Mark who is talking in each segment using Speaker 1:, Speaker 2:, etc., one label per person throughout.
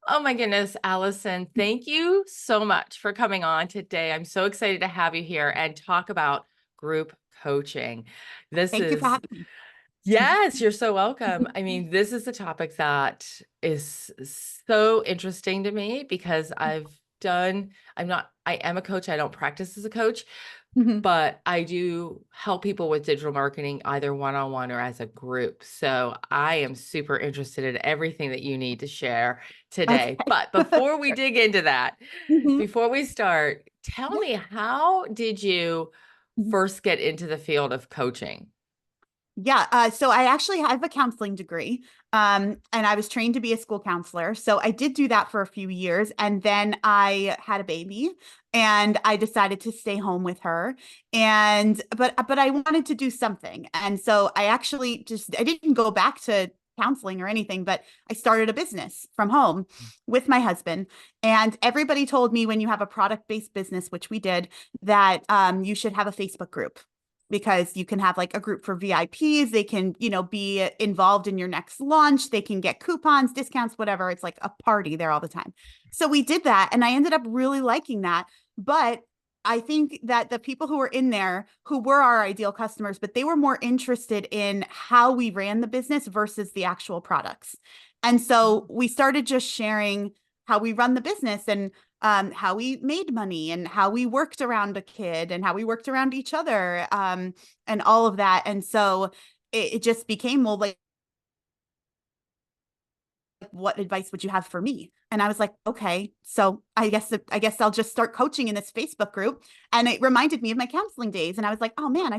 Speaker 1: Oh my goodness, Allison, thank you so much for coming on today. I'm so excited to have you here and talk about group coaching. This
Speaker 2: Thank you for
Speaker 1: is,
Speaker 2: having me.
Speaker 1: yes, you're so welcome. I mean, this is a topic that is so interesting to me because I am a coach. I don't practice as a coach,
Speaker 2: Mhm.
Speaker 1: but I do help people with digital marketing either one-on-one or as a group. So I am super interested in everything that you need to share today.
Speaker 2: Okay.
Speaker 1: But before we
Speaker 2: Sure.
Speaker 1: dig into that,
Speaker 2: Mhm.
Speaker 1: before we start, tell
Speaker 2: Yeah.
Speaker 1: me, how did you
Speaker 2: Mhm.
Speaker 1: first get into the field of coaching?
Speaker 2: Yeah. So I actually have a counseling degree, and I was trained to be a school counselor. So I did do that for a few years, and then I had a baby, and I decided to stay home with her. And but I wanted to do something, and so I actually I didn't go back to counseling or anything, but I started a business from home with my husband. And everybody told me when you have a product-based business, which we did, that you should have a Facebook group because you can have like a group for VIPs. They can, be involved in your next launch. They can get coupons, discounts, whatever. It's like a party there all the time. So we did that. And I ended up really liking that. But I think that the people who were in there who were our ideal customers, but they were more interested in how we ran the business versus the actual products. And so we started just sharing how we run the business and how we made money and how we worked around a kid and how we worked around each other, and all of that. And so it just became, well, like, what advice would you have for me? And I was like, okay, so I guess I'll just start coaching in this Facebook group. And it reminded me of my counseling days. And I was like, oh man,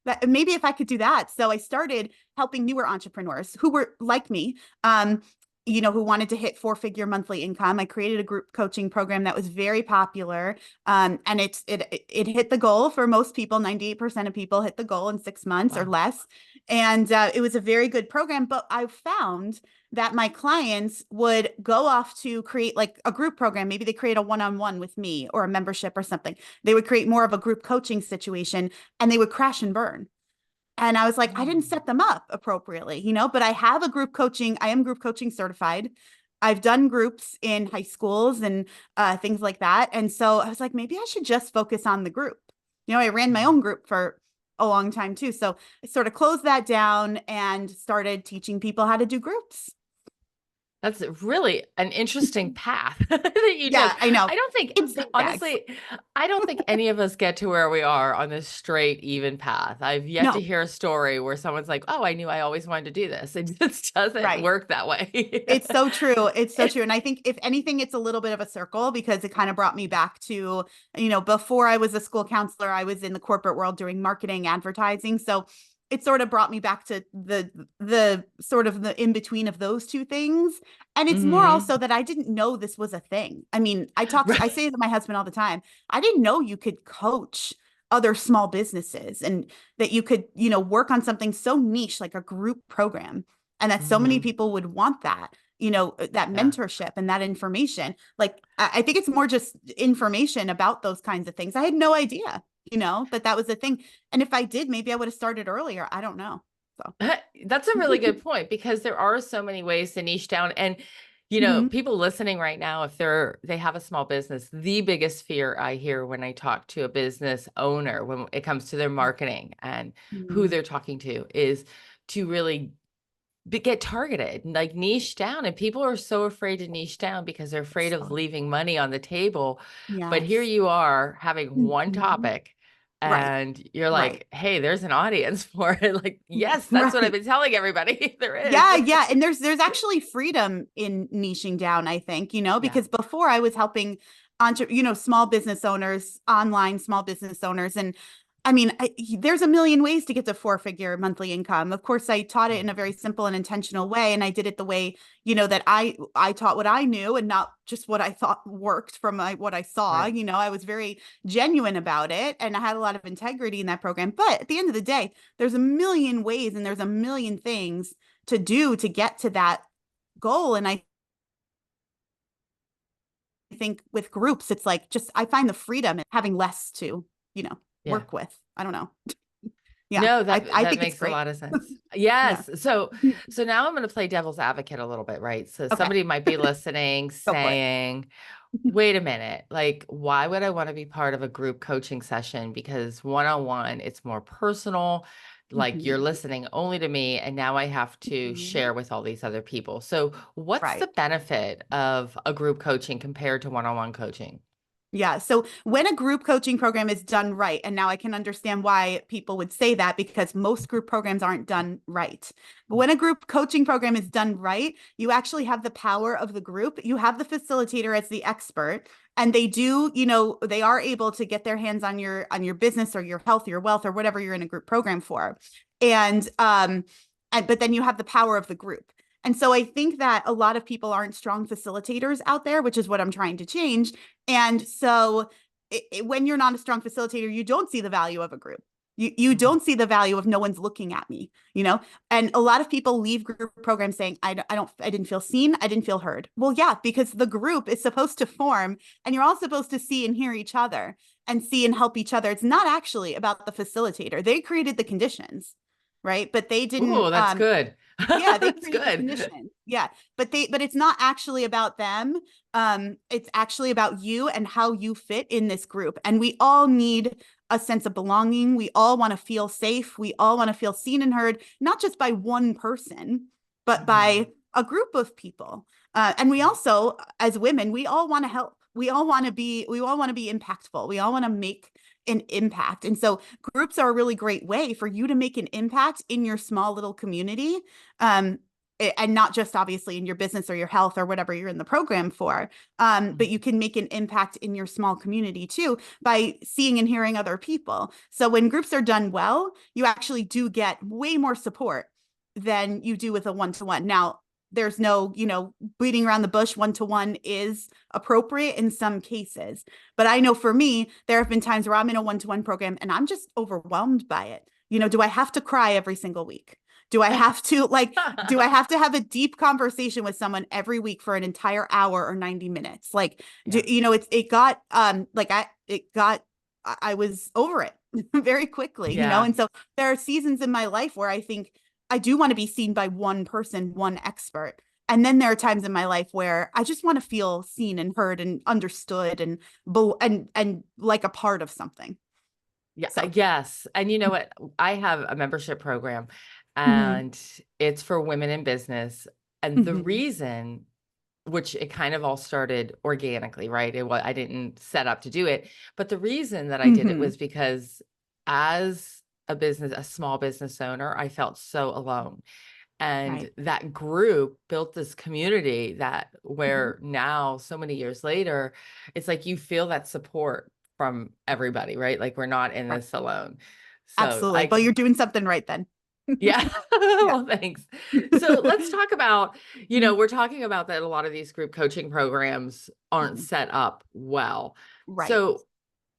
Speaker 2: that maybe if I could do that. So I started helping newer entrepreneurs who were like me, who wanted to hit four-figure monthly income. I created a group coaching program that was very popular. And it hit the goal for most people. 98% of people hit the goal in 6 months or
Speaker 1: Wow.
Speaker 2: less. And it was a very good program. But I found that my clients would go off to create like a group program. Maybe they create a one-on-one with me or a membership or something. They would create more of a group coaching situation and they would crash and burn. And I was like, I didn't set them up appropriately, but I am group coaching certified. I've done groups in high schools and things like that. And so I was like, maybe I should just focus on the group. I ran my own group for a long time too. So I sort of closed that down and started teaching people how to do groups.
Speaker 1: That's really an interesting path that you took.
Speaker 2: Yeah, I know.
Speaker 1: I don't think,
Speaker 2: It's zigzags.
Speaker 1: honestly, I don't think any of us get to where we are on this straight, even path. I've yet to
Speaker 2: No,
Speaker 1: hear a story where someone's like, oh, I knew I always wanted to do this. It just doesn't
Speaker 2: right.
Speaker 1: work that way.
Speaker 2: It's so true. It's so true. And I think if anything, it's a little bit of a circle because it kind of brought me back to, before I was a school counselor, I was in the corporate world doing marketing, advertising. So it sort of brought me back to the sort of the in between of those two things. And it's more
Speaker 1: Hmm.
Speaker 2: also that I didn't know this was a thing. I mean, I
Speaker 1: Right.
Speaker 2: say to my husband all the time, I didn't know you could coach other small businesses and that you could, work on something so niche like a group program and that so many
Speaker 1: Hmm.
Speaker 2: people would want that, that
Speaker 1: Yeah.
Speaker 2: mentorship and that information. Like, I think it's more just information about those kinds of things. I had no idea, that was the thing. And if I did, maybe I would have started earlier. I don't know. So,
Speaker 1: That's a really good point because there are so many ways to niche down. And,
Speaker 2: Mhm.
Speaker 1: people listening right now, if they have a small business, the biggest fear I hear when I talk to a business owner when it comes to their marketing and who
Speaker 2: Mhm.
Speaker 1: they're talking to is to really get targeted, like niche down. And people are so afraid to niche down because they're afraid of
Speaker 2: So,
Speaker 1: leaving money on the table. But here
Speaker 2: yes.
Speaker 1: you are having one
Speaker 2: Mhm.
Speaker 1: topic
Speaker 2: Right.
Speaker 1: and you're
Speaker 2: Right.
Speaker 1: like, hey, there's an audience for it. Like, yes, that's what I've
Speaker 2: Right.
Speaker 1: been telling everybody. There is.
Speaker 2: Yeah, yeah. And there's actually freedom in niching down, I think,
Speaker 1: Yeah.
Speaker 2: because before I was helping small business owners, online small business owners. And I mean, there's a million ways to get to four-figure monthly income. Of course, I taught it in a very simple and intentional way. And I did it the way, that I taught what I knew and not just what I thought worked from what I saw.
Speaker 1: Right.
Speaker 2: I was very genuine about it and I had a lot of integrity in that program. But at the end of the day, there's a million ways and there's a million things to do to get to that goal. And I think with groups, it's like just I find the freedom in having less to,
Speaker 1: Yeah.
Speaker 2: work with. I don't know. Yeah,
Speaker 1: No,
Speaker 2: I
Speaker 1: that
Speaker 2: think it's
Speaker 1: makes a
Speaker 2: great.
Speaker 1: lot of sense.
Speaker 2: Yeah.
Speaker 1: Yes. So now I'm going to play devil's advocate a little bit, right? So
Speaker 2: Okay,
Speaker 1: somebody might be listening,
Speaker 2: go for it.
Speaker 1: saying, wait a minute, like, why would I want to be part of a group coaching session? Because one-on-one, it's more personal. Like you're
Speaker 2: Mhm.
Speaker 1: listening only to me, and now I have to
Speaker 2: Mhm.
Speaker 1: share with all these other people. So, what's
Speaker 2: Right.
Speaker 1: the benefit of a group coaching compared to one-on-one coaching?
Speaker 2: Yeah. So when a group coaching program is done right, and now I can understand why people would say that because most group programs aren't done right. But when a group coaching program is done right, you actually have the power of the group. You have the facilitator as the expert, and they do, they are able to get their hands on your business or your health, your wealth, or whatever you're in a group program for. And but then you have the power of the group. And so I think that a lot of people aren't strong facilitators out there, which is what I'm trying to change. And so when you're not a strong facilitator, you don't see the value of a group. You
Speaker 1: Mhm.
Speaker 2: don't see the value of no one's looking at me, and a lot of people leave group programs saying, I didn't feel seen. I didn't feel heard. Well, yeah, because the group is supposed to form and you're all supposed to see and hear each other and see and help each other. It's not actually about the facilitator. They created the conditions, right? But they didn't,
Speaker 1: Ooh, that's good.
Speaker 2: yeah, they
Speaker 1: That's
Speaker 2: created the
Speaker 1: good.
Speaker 2: conditions. Yeah. But it's not actually about them. It's actually about you and how you fit in this group. And we all need a sense of belonging. We all want to feel safe. We all want to feel seen and heard, not just by one person, but by
Speaker 1: Mhm.
Speaker 2: a group of people. And we also, as women, we all want to help. We all want to be impactful. We all want to make an impact. And so groups are a really great way for you to make an impact in your small little community, um, and not just obviously in your business or your health or whatever you're in the program for, but you
Speaker 1: Mhm.
Speaker 2: can make an impact in your small community too by seeing and hearing other people. So when groups are done well, you actually do get way more support than you do with a one-to-one. Now, there's no, beating around the bush. One-to-one is appropriate in some cases. But I know for me, there have been times where I'm in a one-to-one program and I'm just overwhelmed by it. Do I have to cry every single week? Do I have to do I have to have a deep conversation with someone every week for an entire hour or 90 minutes?
Speaker 1: Yeah.
Speaker 2: It got I was over it very quickly,
Speaker 1: Yeah.
Speaker 2: and so there are seasons in my life where I think I do want to be seen by one person, one expert. And then there are times in my life where I just want to feel seen and heard and understood and like a part of something.
Speaker 1: Yeah,
Speaker 2: So,
Speaker 1: yes. And you know what? I have a membership program
Speaker 2: mhm,
Speaker 1: and it's for women in business. And the
Speaker 2: mhm,
Speaker 1: reason, which it kind of all started organically, right? I didn't set up to do it, but the reason that I did it
Speaker 2: mhm,
Speaker 1: was because as a small business owner, I felt so alone. And
Speaker 2: right.
Speaker 1: that group built this community that
Speaker 2: Mhm,
Speaker 1: where now, so many years later, it's like you feel that support from everybody, right? Like we're not in
Speaker 2: right.
Speaker 1: this alone. So
Speaker 2: Absolutely.
Speaker 1: I,
Speaker 2: But you're doing something right then.
Speaker 1: yeah,
Speaker 2: Yeah.
Speaker 1: well, thanks. So let's talk about,
Speaker 2: Mhm,
Speaker 1: we're talking about that a lot of these group coaching programs aren't
Speaker 2: mhm,
Speaker 1: set up well.
Speaker 2: right.
Speaker 1: So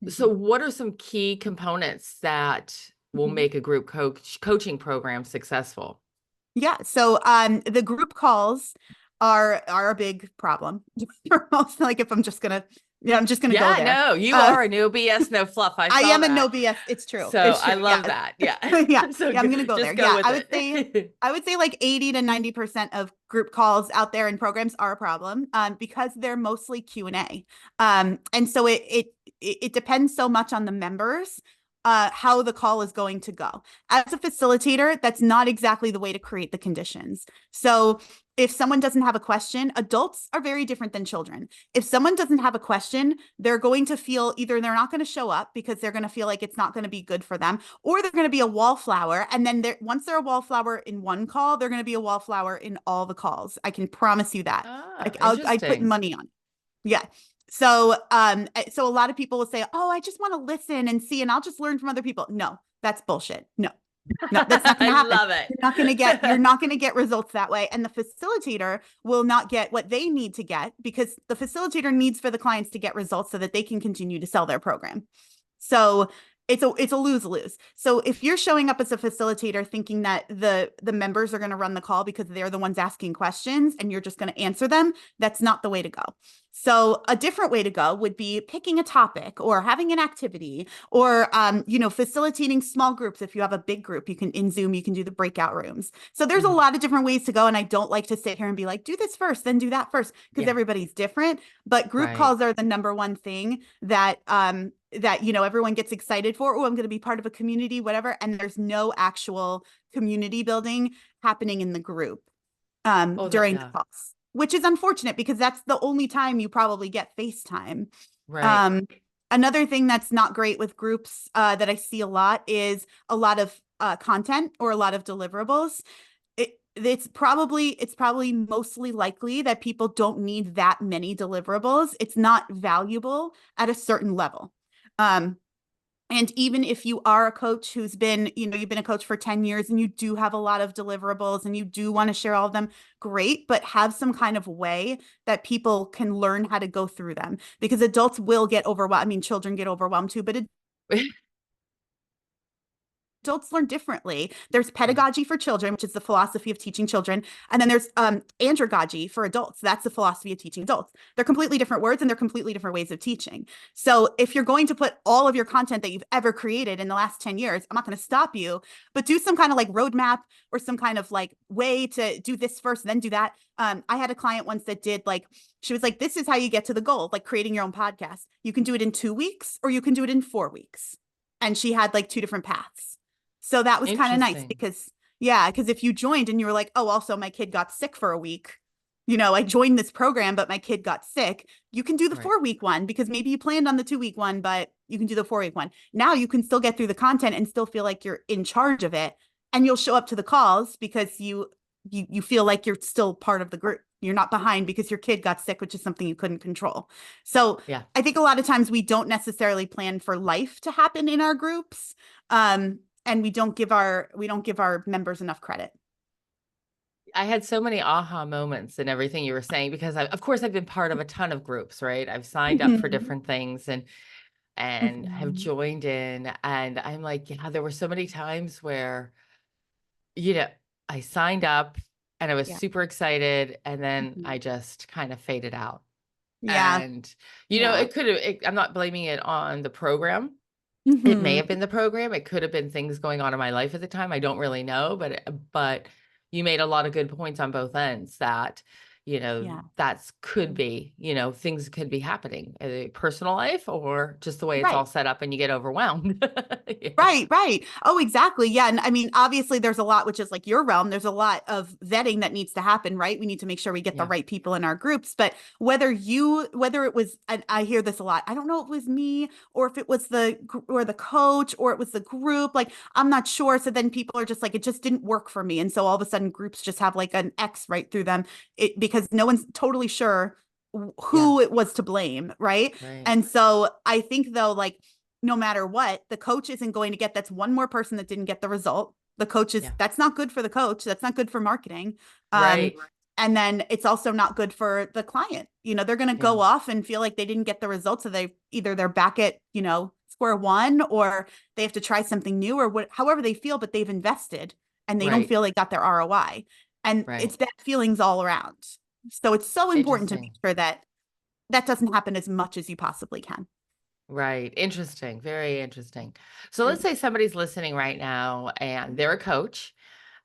Speaker 2: Mhm,
Speaker 1: what are some key components that will
Speaker 2: mhm.
Speaker 1: make a group coaching program successful?
Speaker 2: Yeah. So the group calls are a big problem for most. Like if I'm just gonna, I'm just gonna go
Speaker 1: Yeah,
Speaker 2: there.
Speaker 1: no, you
Speaker 2: Uh,
Speaker 1: are a no BS, no fluff. I
Speaker 2: I
Speaker 1: saw
Speaker 2: am a no
Speaker 1: that.
Speaker 2: BS. It's true.
Speaker 1: So
Speaker 2: It's
Speaker 1: I
Speaker 2: true.
Speaker 1: love
Speaker 2: Yes.
Speaker 1: that. Yeah.
Speaker 2: Yeah.
Speaker 1: So
Speaker 2: Yeah. I'm gonna go there.
Speaker 1: just go
Speaker 2: Yeah.
Speaker 1: with it.
Speaker 2: I would say like 80 to 90% of group calls out there in programs are a problem, because they're mostly Q&A. And so it depends so much on the members, how the call is going to go. As a facilitator, that's not exactly the way to create the conditions. So if someone doesn't have a question, adults are very different than children. If someone doesn't have a question, they're going to feel either they're not going to show up because they're going to feel like it's not going to be good for them, or they're going to be a wallflower. And then once they're a wallflower in one call, they're going to be a wallflower in all the calls. I can promise you that.
Speaker 1: Ah,
Speaker 2: Like I'd put
Speaker 1: interesting.
Speaker 2: money on it. Yeah. So a lot of people will say, "Oh, I just want to listen and see, and I'll just learn from other people." No, that's bullshit. No, no, that's not going
Speaker 1: I
Speaker 2: to happen.
Speaker 1: love
Speaker 2: You're
Speaker 1: it.
Speaker 2: not going to get results that way. And the facilitator will not get what they need to get because the facilitator needs for the clients to get results so that they can continue to sell their program. So it's a lose-lose. So if you're showing up as a facilitator thinking that the members are going to run the call because they're the ones asking questions and you're just going to answer them, that's not the way to go. So a different way to go would be picking a topic or having an activity or facilitating small groups. If you have a big group, you can in Zoom, you can do the breakout rooms. So there's a
Speaker 1: Mhm.
Speaker 2: lot of different ways to go. And I don't like to sit here and be like, do this first, then do that first, because
Speaker 1: Yeah.
Speaker 2: everybody's different. But group
Speaker 1: Right.
Speaker 2: calls are the number one thing that everyone gets excited for. Oh, I'm going to be part of a community, whatever. And there's no actual community building happening in the group
Speaker 1: Oh, that,
Speaker 2: during the
Speaker 1: yeah.
Speaker 2: calls, which is unfortunate because that's the only time you probably get FaceTime.
Speaker 1: Right.
Speaker 2: Um, Another thing that's not great with groups that I see a lot is a lot of content or a lot of deliverables. It's probably mostly likely that people don't need that many deliverables. It's not valuable at a certain level. Um, and even if you are a coach who's been, you've been a coach for 10 years and you do have a lot of deliverables and you do want to share all of them, great, but have some kind of way that people can learn how to go through them because adults will get overwhelmed. I mean, children get overwhelmed too, but adults learn differently. There's
Speaker 1: Yeah.
Speaker 2: pedagogy for children, which is the philosophy of teaching children. And then there's andragogy for adults. That's the philosophy of teaching adults. They're completely different words and they're completely different ways of teaching. So if you're going to put all of your content that you've ever created in the last 10 years, I'm not going to stop you, but do some kind of like roadmap or some kind of like way to do this first, then do that. I had a client once that did like, she was like, this is how you get to the goal, like creating your own podcast. You can do it in 2 weeks or you can do it in 4 weeks. And she had like two different paths. So that was kind of nice
Speaker 1: Interesting.
Speaker 2: because, yeah, because if you joined and you were like, oh, also my kid got sick for a week, I joined this program, but my kid got sick, you can do the
Speaker 1: Right.
Speaker 2: 4 week one because maybe you planned on the 2 week one, but you can do the 4 week one. Now you can still get through the content and still feel like you're in charge of it. And you'll show up to the calls because you feel like you're still part of the group. You're not behind because your kid got sick, which is something you couldn't control. So
Speaker 1: Yeah.
Speaker 2: I think a lot of times we don't necessarily plan for life to happen in our groups. And we don't give our members enough credit.
Speaker 1: I had so many aha moments and everything you were saying because of course I've been part of a ton of groups, right? I've signed up for
Speaker 2: Mhm.
Speaker 1: different things and have
Speaker 2: Mhm.
Speaker 1: joined in, and I'm like, yeah, there were so many times where, you know, I signed up and I was
Speaker 2: Yeah.
Speaker 1: super excited and then
Speaker 2: Mhm.
Speaker 1: I just kind of faded out.
Speaker 2: Yeah.
Speaker 1: And
Speaker 2: Yeah.
Speaker 1: it could have, I'm not blaming it on the program. It may
Speaker 2: Mhm.
Speaker 1: have been the program. It could have been things going on in my life at the time. I don't really know, but you made a lot of good points on both ends that,
Speaker 2: Yeah.
Speaker 1: that's could be, things could be happening in a personal life or just the way it's all
Speaker 2: Right.
Speaker 1: set up and you get overwhelmed. Yeah.
Speaker 2: Right, right. Oh, exactly. Yeah. And I mean, obviously, there's a lot, which is like your realm. There's a lot of vetting that needs to happen, right? We need to make sure we get the
Speaker 1: Yeah.
Speaker 2: right people in our groups. But whether it was, and I hear this a lot, I don't know if it was me or if it was the coach or it was the group. Like, I'm not sure. So then people are just like, it just didn't work for me. And so all of a sudden, groups just have like an X right through them because no one's totally sure
Speaker 1: Yeah.
Speaker 2: who it was to blame, right?
Speaker 1: Right.
Speaker 2: And so I think though, like, no matter what, the coach isn't going to get that's one more person that didn't get the result. The coach is
Speaker 1: Yeah.
Speaker 2: that's not good for the coach. That's not good for marketing. Um,
Speaker 1: Right.
Speaker 2: and then it's also not good for the client. They're going to
Speaker 1: Yeah.
Speaker 2: go off and feel like they didn't get the results. So they're back at, square one or they have to try something new or however they feel, but they've invested and they don't
Speaker 1: Right.
Speaker 2: feel they got their ROI. And
Speaker 1: Right.
Speaker 2: it's bad feelings all around. So it's so important to make
Speaker 1: Interesting.
Speaker 2: sure that that doesn't happen as much as you possibly can.
Speaker 1: Right. Interesting. Very interesting. So let's
Speaker 2: Mm.
Speaker 1: say somebody's listening right now and they're a coach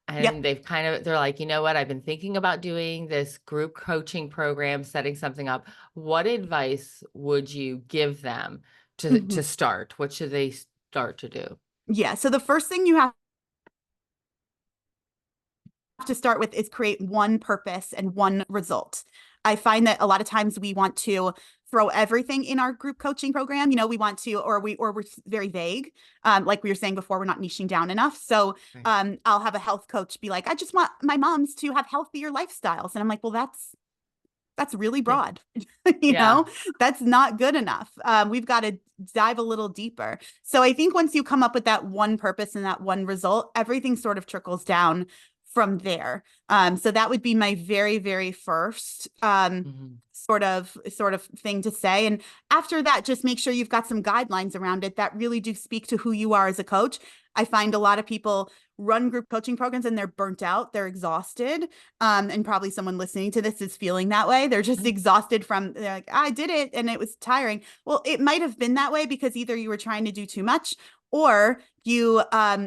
Speaker 1: and
Speaker 2: Yep.
Speaker 1: they're like, you know what, I've been thinking about doing this group coaching program, setting something up. What advice would you give them
Speaker 2: Mhm.
Speaker 1: to start? What should they start to do?
Speaker 2: Yeah. So the first thing you have to start with is create one purpose and one result. I find that a lot of times we want to throw everything in our group coaching program. We want to, or we're very vague. Like we were saying before, we're not niching down enough. So
Speaker 1: Right.
Speaker 2: I'll have a health coach be like, I just want my moms to have healthier lifestyles. And I'm like, well, that's really
Speaker 1: Yeah.
Speaker 2: broad. you
Speaker 1: Yeah.
Speaker 2: know, that's not good enough. We've got to dive a little deeper. So I think once you come up with that one purpose and that one result, everything sort of trickles down from there. So that would be my very, very first
Speaker 1: Mhm.
Speaker 2: sort of thing to say. And after that, just make sure you've got some guidelines around it that really do speak to who you are as a coach. I find a lot of people run group coaching programs and they're burnt out, they're exhausted. And probably someone listening to this is feeling that way. They're just exhausted they're like, I did it and it was tiring. Well, it might have been that way because either you were trying to do too much, or you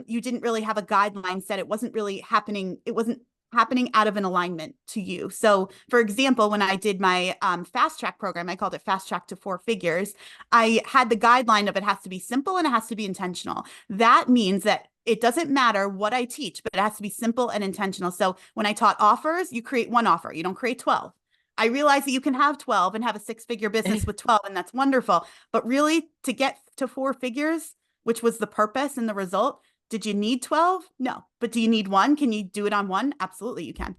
Speaker 2: didn't really have a guideline set. It wasn't really happening. It wasn't happening out of an alignment to you. So for example, when I did my fast track program, I called it fast track to four figures. I had the guideline of it has to be simple and it has to be intentional. That means that it doesn't matter what I teach, but it has to be simple and intentional. So when I taught offers, you create one offer, you don't create 12. I realize that you can have 12 and have a six-figure business with 12, and that's wonderful. But really, to get to four figures, which was the purpose and the result, did you need 12? No. But do you need one? Can you do it on one? Absolutely, you can.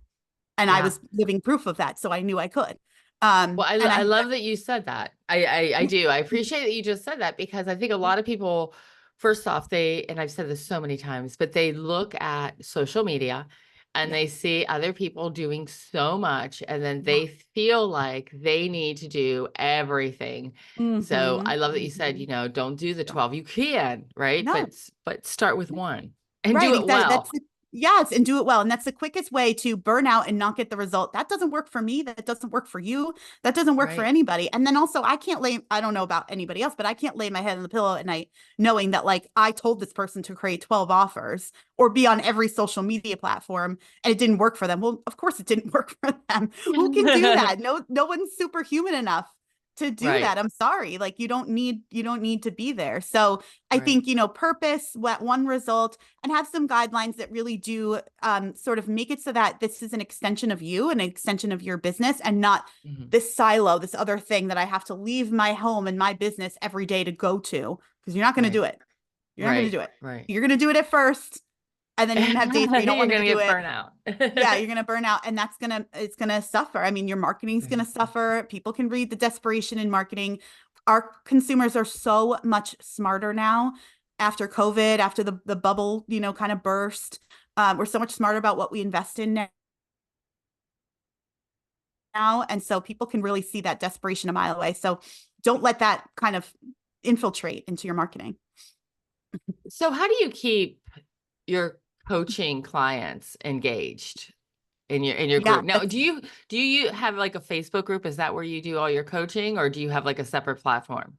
Speaker 2: And I
Speaker 1: Yeah.
Speaker 2: was living proof of that. So I knew I could.
Speaker 1: Well,
Speaker 2: And
Speaker 1: I
Speaker 2: I,
Speaker 1: love that you said that. I do. I appreciate that you just said that because I think a lot of people, first off, and I've said this so many times, but they look at social media and
Speaker 2: yeah,
Speaker 1: they see other people doing so much and then
Speaker 2: yeah.
Speaker 1: they feel like they need to do everything. So
Speaker 2: Mm-hmm,
Speaker 1: I love that you said,
Speaker 2: mm-hmm.
Speaker 1: don't do the
Speaker 2: Don't.
Speaker 1: 12. You can, right?
Speaker 2: No.
Speaker 1: But start with one and
Speaker 2: Right,
Speaker 1: do it
Speaker 2: exactly.
Speaker 1: well.
Speaker 2: Yes, and do it well. And that's the quickest way to burn out and not get the result. That doesn't work for me. That doesn't work for you. That doesn't work for
Speaker 1: Right.
Speaker 2: anybody. And then also, I don't know about anybody else, but I can't lay my head on the pillow at night knowing that like I told this person to create 12 offers or be on every social media platform and it didn't work for them. Well, of course it didn't work for them. Who can do that? No one's superhuman enough to do
Speaker 1: Right.
Speaker 2: that. I'm sorry. Like you don't need to be there. So I
Speaker 1: Right.
Speaker 2: think, purpose, what one result, and have some guidelines that really do sort of make it so that this is an extension of you, an extension of your business, and not
Speaker 1: Mhm.
Speaker 2: this silo, this other thing that I have to leave my home and my business every day to go to, because you're not going to do
Speaker 1: Right.
Speaker 2: it. You're not going to
Speaker 1: Right.
Speaker 2: do it.
Speaker 1: Right.
Speaker 2: You're going to do it at first, and then you're going to have days where you don't
Speaker 1: You're
Speaker 2: want to
Speaker 1: gonna
Speaker 2: do
Speaker 1: get
Speaker 2: it.
Speaker 1: burnt out.
Speaker 2: Yeah, you're going to burn out, and it's going to suffer. I mean, your marketing's going to
Speaker 1: Right.
Speaker 2: suffer. People can read the desperation in marketing. Our consumers are so much smarter now after COVID, after the bubble, kind of burst. We're so much smarter about what we invest in now. And so people can really see that desperation a mile away. So don't let that kind of infiltrate into your marketing.
Speaker 1: So how do you keep your coaching clients engaged in your
Speaker 2: Yeah,
Speaker 1: group? Now, do you have like a Facebook group? Is that where you do all your coaching, or do you have like a separate platform?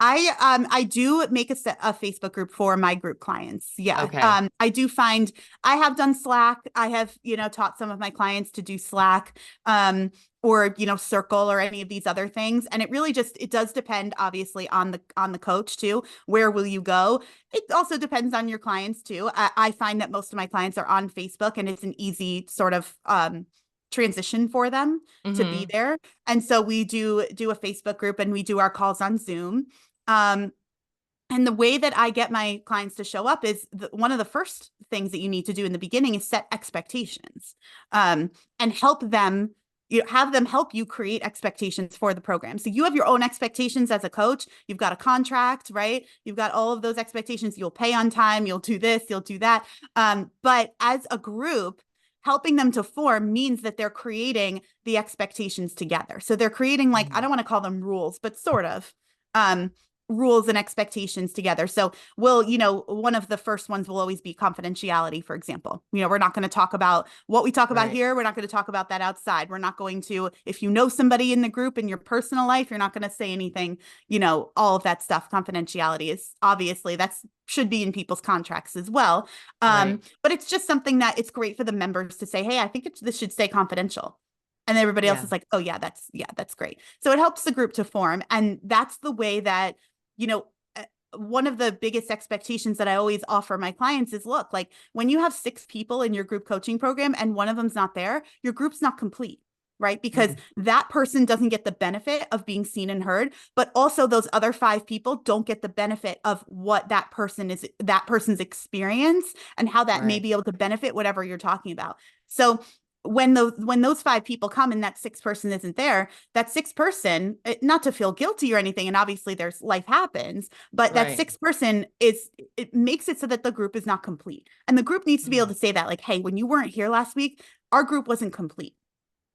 Speaker 2: I do make a Facebook group for my group clients. Yeah.
Speaker 1: Okay.
Speaker 2: I do find I have done Slack. I have, taught some of my clients to do Slack, or, Circle or any of these other things. And it really it does depend obviously on the coach too. Where will you go? It also depends on your clients too. I find that most of my clients are on Facebook and it's an easy sort of, transition for them to be
Speaker 1: Mm-hmm.
Speaker 2: there. And so we do a Facebook group and we do our calls on Zoom. Um, and the way that I get my clients to show up is one of the first things that you need to do in the beginning is set expectations, and help them. Have them help you create expectations for the program. So you have your own expectations as a coach. You've got a contract, right? You've got all of those expectations. You'll pay on time. You'll do this. You'll do that. But as a group, helping them to form means that they're creating the expectations together. So they're creating I
Speaker 1: Mm-hmm.
Speaker 2: don't want to call them rules, but sort of um, rules and expectations together. So one of the first ones will always be confidentiality, for example. We're not going to talk about what we talk about
Speaker 1: Right.
Speaker 2: here. We're not going to talk about that outside. We're not going to, if you know somebody in the group in your personal life, you're not going to say anything, all of that stuff. Confidentiality is obviously that's should be in people's contracts as well.
Speaker 1: Right.
Speaker 2: But it's just something that it's great for the members to say, hey, I think this should stay confidential. And everybody else
Speaker 1: Yeah.
Speaker 2: is like, oh that's great. So it helps the group to form. And that's the way that, you know, uh, one of the biggest expectations that I always offer my clients is look, like when you have 6 people in your group coaching program and one of them's not there, your group's not complete, right? Because
Speaker 1: Mhm.
Speaker 2: that person doesn't get the benefit of being seen and heard, but also those other 5 people don't get the benefit of what that person's experience and how that may
Speaker 1: Right.
Speaker 2: be able to benefit whatever you're talking about. So when those five people come and that sixth person isn't there, that sixth person, not to feel guilty or anything, and obviously there's life happens, but that
Speaker 1: Right.
Speaker 2: sixth person is, it makes it so that the group is not complete. And the group needs to be able
Speaker 1: Mm.
Speaker 2: to say that, like, hey, when you weren't here last week, our group wasn't complete.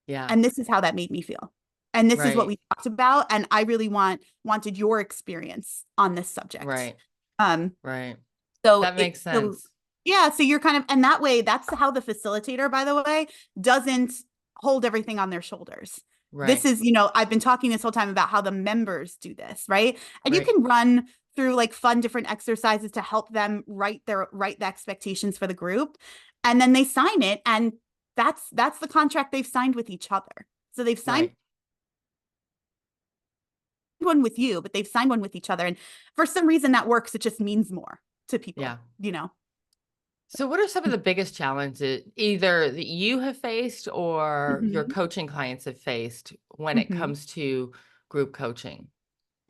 Speaker 1: Yeah.
Speaker 2: And this is how that made me feel. And this is what
Speaker 1: Right.
Speaker 2: we talked about. And I really wanted your experience on this subject.
Speaker 1: Right.
Speaker 2: Um,
Speaker 1: Right.
Speaker 2: so
Speaker 1: That
Speaker 2: it
Speaker 1: makes
Speaker 2: so
Speaker 1: sense.
Speaker 2: yeah, so you're kind of, and that way, that's how the facilitator, by the way, doesn't hold everything on their shoulders. This
Speaker 1: Right.
Speaker 2: is, I've been talking this whole time about how the members do this, right? And you
Speaker 1: Right.
Speaker 2: can run through like fun different exercises to help them write the expectations for the group. And then they sign it, and that's the contract they've signed with each other. So they've signed
Speaker 1: Right.
Speaker 2: one with you, but they've signed one with each other. And for some reason that works. It just means more to
Speaker 1: Yeah.
Speaker 2: people.
Speaker 1: So what are some of the biggest challenges either that you have faced or your
Speaker 2: Mhm.
Speaker 1: coaching clients have faced when it
Speaker 2: Mhm.
Speaker 1: comes to group coaching?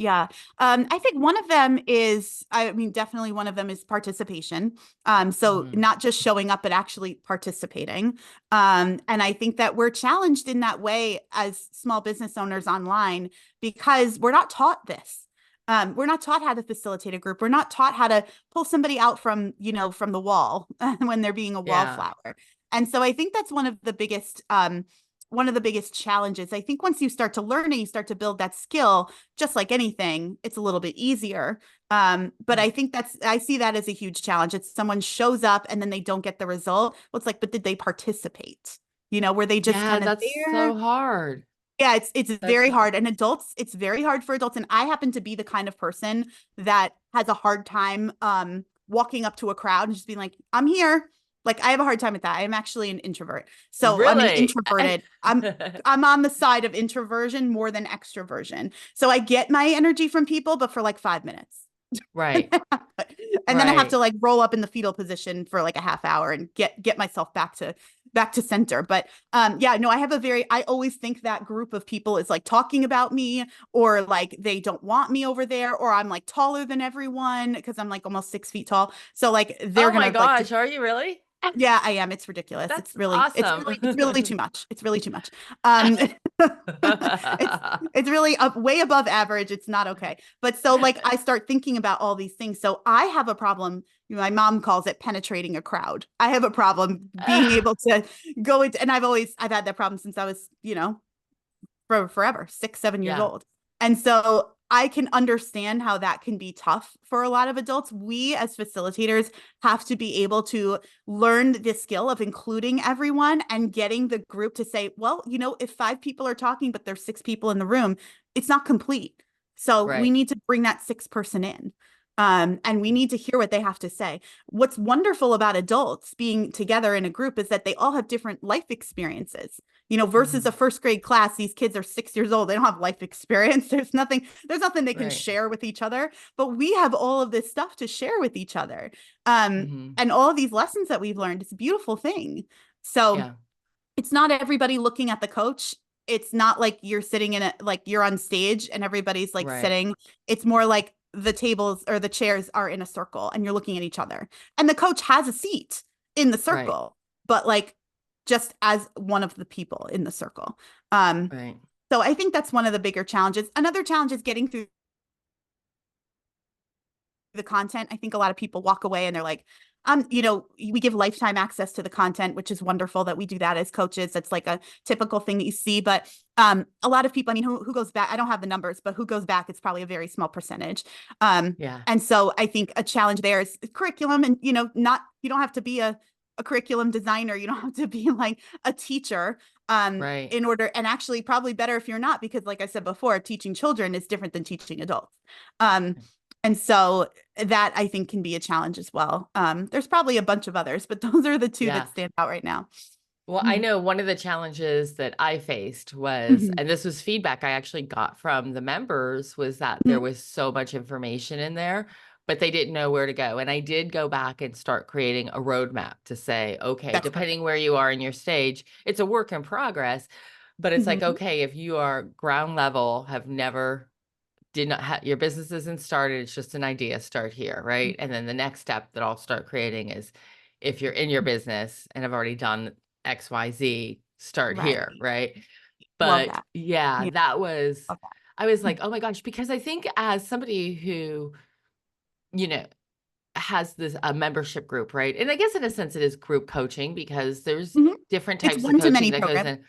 Speaker 2: Yeah. I think one of them is, I mean, definitely one of them is participation. So
Speaker 1: Mhm.
Speaker 2: not just showing up, but actually participating. And I think that we're challenged in that way as small business owners online because we're not taught this. We're not taught how to facilitate a group. We're not taught how to pull somebody out from the wall when they're being a
Speaker 1: Yeah.
Speaker 2: wallflower. And so I think that's one of the biggest challenges. I think once you start to learn and you start to build that skill, just like anything, it's a little bit easier. But
Speaker 1: Mm.
Speaker 2: I think I see that as a huge challenge. It's someone shows up and then they don't get the result. Well, it's like, but did they participate? Were they just
Speaker 1: Yeah,
Speaker 2: kind of
Speaker 1: that's
Speaker 2: there?
Speaker 1: so hard.
Speaker 2: Yeah, it's
Speaker 1: That's
Speaker 2: very
Speaker 1: so
Speaker 2: hard. And adults, it's very hard for adults. And I happen to be the kind of person that has a hard time walking up to a crowd and just being like, I'm here. Like I have a hard time with that. I am actually an introvert. So I'm an
Speaker 1: really.
Speaker 2: introverted. I'm on the side of introversion more than extroversion. So I get my energy from people, but for like 5 minutes.
Speaker 1: Right.
Speaker 2: And then I have to
Speaker 1: Right.
Speaker 2: like roll up in the fetal position for like a half hour and get myself back to center. But yeah, no, I always think that group of people is like talking about me, or like they don't want me over there, or I'm like taller than everyone because I'm like almost 6 feet tall. So like they're
Speaker 1: Oh my
Speaker 2: gonna like
Speaker 1: gosh, are you really?
Speaker 2: yeah, I am. It's ridiculous.
Speaker 1: That's awesome.
Speaker 2: It's really too much. It's really too much. Um, it's it's really way above average. It's not okay. But so like I start thinking about all these things. So I have a problem. My mom calls it penetrating a crowd. I have a problem being able to go into, and I've had that problem since I was, for forever, 6, 7 years
Speaker 1: Yeah.
Speaker 2: old. And so I can understand how that can be tough for a lot of adults. We as facilitators have to be able to learn the skill of including everyone and getting the group to say, well, if 5 people are talking, but there's 6 people in the room, it's not complete. So we
Speaker 1: Right.
Speaker 2: need to bring that sixth person in. And we need to hear what they have to say. What's wonderful about adults being together in a group is that they all have different life experiences. Versus a
Speaker 1: Mhm.
Speaker 2: first grade class, these kids are 6 years old. They don't have life experience. There's nothing they can
Speaker 1: Right.
Speaker 2: share with each other, but we have all of this stuff to share with each other.
Speaker 1: Mhm.
Speaker 2: And all of these lessons that we've learned, it's a beautiful thing. So
Speaker 1: Yeah.
Speaker 2: it's not everybody looking at the coach. It's not like you're sitting in it, like you're on stage and everybody's like
Speaker 1: Right.
Speaker 2: sitting. It's more like the tables or the chairs are in a circle and you're looking at each other. And the coach has a seat in the
Speaker 1: Right.
Speaker 2: circle, but like just as one of the people in the circle. Um,
Speaker 1: Right.
Speaker 2: so I think that's one of the bigger challenges. Another challenge is getting through the content. I think a lot of people walk away and they're like, we give lifetime access to the content, which is wonderful that we do that as coaches. That's like a typical thing that you see. But a lot of people, I mean, who goes back? I don't have the numbers, but who goes back? It's probably a very small percentage.
Speaker 1: Yeah.
Speaker 2: And so I think a challenge there is curriculum, and not you don't have to be a curriculum designer. You don't have to be like a teacher
Speaker 1: Right.
Speaker 2: in order, and actually probably better if you're not, because like I said before, teaching children is different than teaching adults. Um, and so that I think can be a challenge as well. There's probably a bunch of others, but those are the two that
Speaker 1: Yeah.
Speaker 2: stand out right now.
Speaker 1: Well, I know one of the challenges that I faced was,
Speaker 2: Mhm.
Speaker 1: and this was feedback I actually got from the members, was that there
Speaker 2: Mhm.
Speaker 1: was so much information in there, but they didn't know where to go. And I did go back and start creating a roadmap to say, okay,
Speaker 2: That's perfect.
Speaker 1: depending where you are in your stage, it's a work in progress, but it's like,
Speaker 2: Mhm.
Speaker 1: okay, if you are ground level, have never did not have your business isn't started, it's just an idea, start here, right? And then the next step that I'll start creating is if you're in your business and have already done XYZ, start
Speaker 2: Right.
Speaker 1: here, right?
Speaker 2: Love
Speaker 1: But
Speaker 2: that.
Speaker 1: yeah,
Speaker 2: Yeah.
Speaker 1: that was,
Speaker 2: Love
Speaker 1: I was
Speaker 2: that.
Speaker 1: like, oh my gosh, because I think as somebody who, you know, has this a membership group, right? And I guess in a sense it is group coaching because there's
Speaker 2: Mhm.
Speaker 1: different
Speaker 2: It's
Speaker 1: types of coaching
Speaker 2: one-to-many
Speaker 1: that goes
Speaker 2: program.
Speaker 1: in,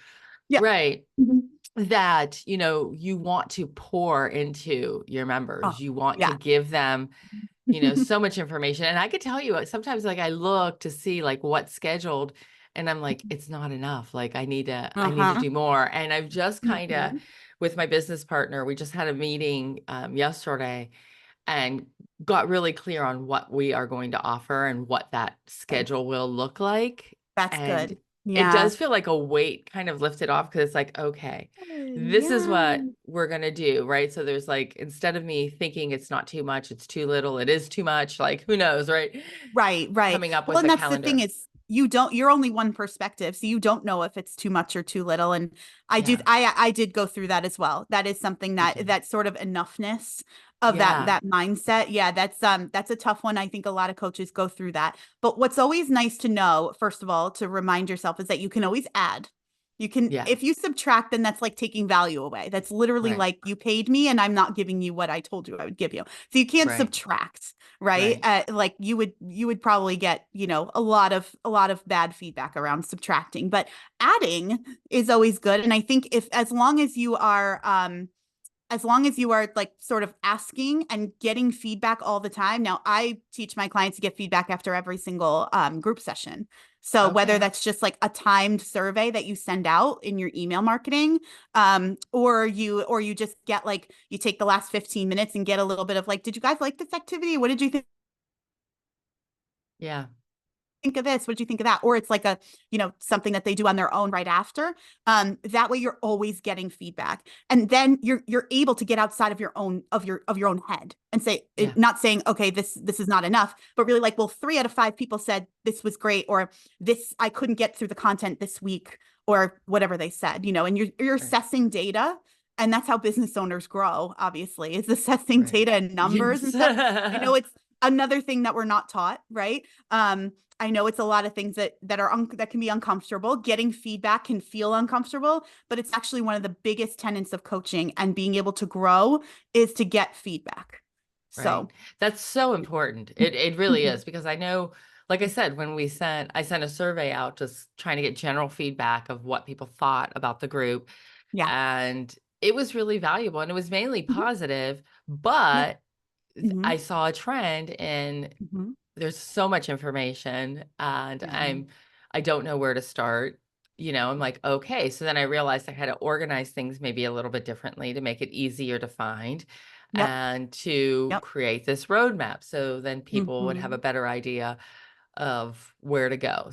Speaker 2: Yep.
Speaker 1: right?
Speaker 2: Mhm.
Speaker 1: That, you want to pour into your
Speaker 2: Oh,
Speaker 1: members. You want to
Speaker 2: yeah.
Speaker 1: give them, so much information. And I could tell you sometimes like I look to see like what's scheduled and I'm like, it's not enough. Like I need to
Speaker 2: Uh-huh.
Speaker 1: do more. And I've just kind of
Speaker 2: Mhm.
Speaker 1: with my business partner, we just had a meeting yesterday and got really clear on what we are going to offer and what that
Speaker 2: Good.
Speaker 1: schedule will look like.
Speaker 2: That's
Speaker 1: And
Speaker 2: good.
Speaker 1: it
Speaker 2: Yeah.
Speaker 1: does feel like a weight kind of lifted off because it's like, okay, this is
Speaker 2: Yeah.
Speaker 1: what we're going to do, right? So there's like, instead of me thinking it's not too much, it's too little, it is too much, like who knows, right?
Speaker 2: Right, right.
Speaker 1: Coming up
Speaker 2: Well,
Speaker 1: with
Speaker 2: and
Speaker 1: a
Speaker 2: that's the thing
Speaker 1: calendar.
Speaker 2: is you're only one perspective, so you don't know if it's too much or too little. And
Speaker 1: Yeah,
Speaker 2: I did go through that as well. That is something
Speaker 1: you did.
Speaker 2: that sort of enoughness of
Speaker 1: Yeah,
Speaker 2: that mindset. Yeah, that's a tough one. I think a lot of coaches go through that. But what's always nice to know, first of all, to remind yourself is that you can always add. You can,
Speaker 1: yeah,
Speaker 2: if you subtract, then that's like taking value away. That's literally
Speaker 1: right,
Speaker 2: like you paid me and I'm not giving you what I told you I would give you. So you can't
Speaker 1: right,
Speaker 2: subtract, right?
Speaker 1: right.
Speaker 2: Like you would probably get, a lot of bad feedback around subtracting, but adding is always good. And I think if as long as you are like sort of asking and getting feedback all the time. Now, I teach my clients to get feedback after every single group session. So whether
Speaker 1: Okay.
Speaker 2: that's just like a timed survey that you send out in your email marketing, or you just get like you take the last 15 minutes and get a little bit of like, did you guys like this activity? What did you
Speaker 1: Yeah,
Speaker 2: think of this? What did you think of that? Or it's like something that they do on their own right after. That way you're always getting feedback. And then you're able to get outside of your own head and say,
Speaker 1: yeah,
Speaker 2: not saying, okay, this is not enough, but really like, well, 3 out of 5 people said this was great, or this, I couldn't get through the content this week, or whatever they said, and you're
Speaker 1: right,
Speaker 2: assessing data. And that's how business owners grow, obviously, is assessing
Speaker 1: right.
Speaker 2: data and numbers and
Speaker 1: Yes.
Speaker 2: stuff. I know it's another thing that we're not taught, right? I know it's a lot of things that can be uncomfortable. Getting feedback can feel uncomfortable, but it's actually one of the biggest tenets of coaching and being able to grow is to get feedback.
Speaker 1: Right.
Speaker 2: So,
Speaker 1: That's so important. It really is because I know, like I said, when I sent a survey out just trying to get general feedback of what people thought about the group.
Speaker 2: yeah.
Speaker 1: And it was really valuable and it was mainly
Speaker 2: Mhm.
Speaker 1: positive,
Speaker 2: Yep.
Speaker 1: but
Speaker 2: Hmm.
Speaker 1: I saw a trend in
Speaker 2: Hmm.
Speaker 1: there's so much information and
Speaker 2: Yeah.
Speaker 1: I don't know where to start. I'm like, okay. So then I realized I had to organize things maybe a little bit differently to make it easier to find
Speaker 2: Yep.
Speaker 1: and to
Speaker 2: Yep.
Speaker 1: create this roadmap. So then people would have a
Speaker 2: Hmm.
Speaker 1: better idea of where to go.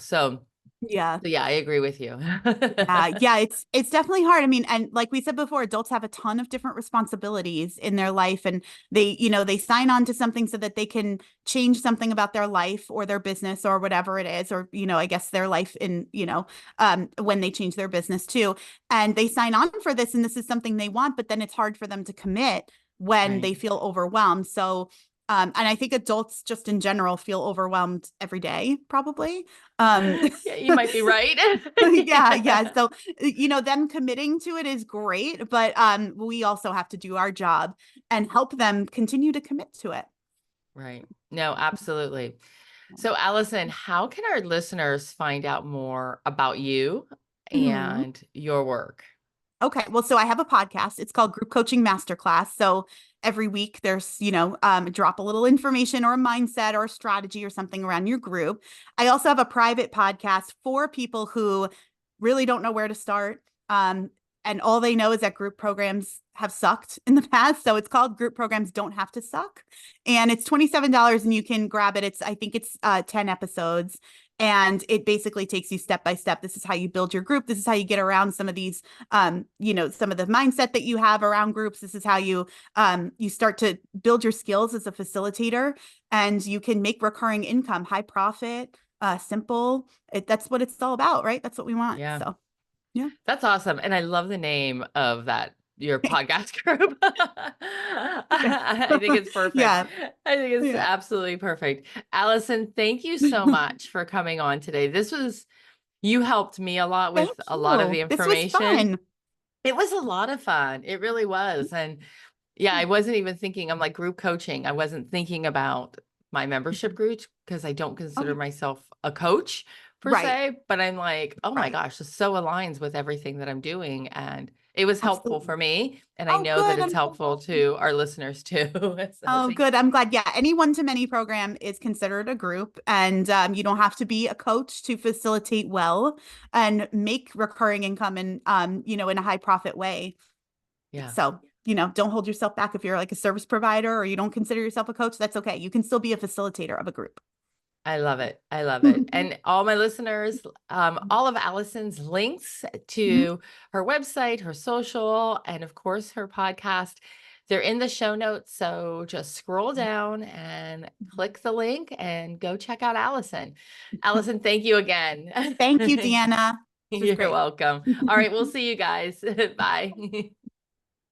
Speaker 2: Yeah.
Speaker 1: So yeah, I agree with you.
Speaker 2: Yeah, yeah, it's definitely hard. I mean, and like we said before, adults have a ton of different responsibilities in their life, and they sign on to something so that they can change something about their life or their business or whatever it is, or I guess their life when they change their business too. And they sign on for this, and this is something they want, but then it's hard for them to commit when
Speaker 1: Right.
Speaker 2: they feel overwhelmed. So and I think adults just in general feel overwhelmed every day, probably. Um,
Speaker 1: Yeah, you might be right.
Speaker 2: yeah, yeah.
Speaker 1: Yeah.
Speaker 2: So, them committing to it is great, but we also have to do our job and help them continue to commit to it.
Speaker 1: Right. No, absolutely. So, Allison, how can our listeners find out more about you
Speaker 2: Mhm.
Speaker 1: and your work?
Speaker 2: Okay. Well, so I have a podcast. It's called Group Coaching Masterclass. So every week there's, drop a little information or a mindset or a strategy or something around your group. I also have a private podcast for people who really don't know where to start. And all they know is that group programs have sucked in the past. So it's called Group Programs Don't Have to Suck. And it's $27 and you can grab it. I think it's 10 episodes. And it basically takes you step by step. This is how you build your group. This is how you get around some of these some of the mindset that you have around groups. This is how you start to build your skills as a facilitator, and you can make recurring income, high profit, simple. That's what it's all about, right? That's what we want.
Speaker 1: Yeah,
Speaker 2: So yeah.
Speaker 1: that's awesome. And I love the name of your podcast group. I think it's perfect.
Speaker 2: Yeah.
Speaker 1: I think it's
Speaker 2: Yeah.
Speaker 1: absolutely perfect. Allison, thank you so much for coming on today. This was you helped me a lot with
Speaker 2: Thank
Speaker 1: a lot of the
Speaker 2: you. This was
Speaker 1: information.
Speaker 2: fun.
Speaker 1: It was a lot of fun. It really was. And yeah, I wasn't even thinking, I'm like group coaching. I wasn't thinking about my membership group because I don't consider
Speaker 2: Okay.
Speaker 1: myself a coach per
Speaker 2: Right.
Speaker 1: se, but I'm like, oh my
Speaker 2: Right.
Speaker 1: gosh, this so aligns with everything that I'm doing. And it was helpful
Speaker 2: Absolutely.
Speaker 1: for me. And I
Speaker 2: Oh,
Speaker 1: know that
Speaker 2: good.
Speaker 1: it's
Speaker 2: I'm so
Speaker 1: helpful
Speaker 2: glad.
Speaker 1: to our listeners too. So
Speaker 2: Oh, good. I'm glad. Yeah, any one-to-many program is considered a group, and you don't have to be a coach to facilitate well and make recurring income in, in a high profit way.
Speaker 1: yeah.
Speaker 2: So, don't hold yourself back if you're like a service provider or you don't consider yourself a coach. That's okay. You can still be a facilitator of a group.
Speaker 1: I love it. I love it. And all my listeners, all of Allison's links
Speaker 2: Mhm.
Speaker 1: to her website, her social, and of course her podcast, they're in the show notes. So just scroll down and click the link and go check out Allison. Allison, thank you again.
Speaker 2: Thank you, Deanna. This was
Speaker 1: You're
Speaker 2: great.
Speaker 1: welcome. All right, we'll see you guys. Bye.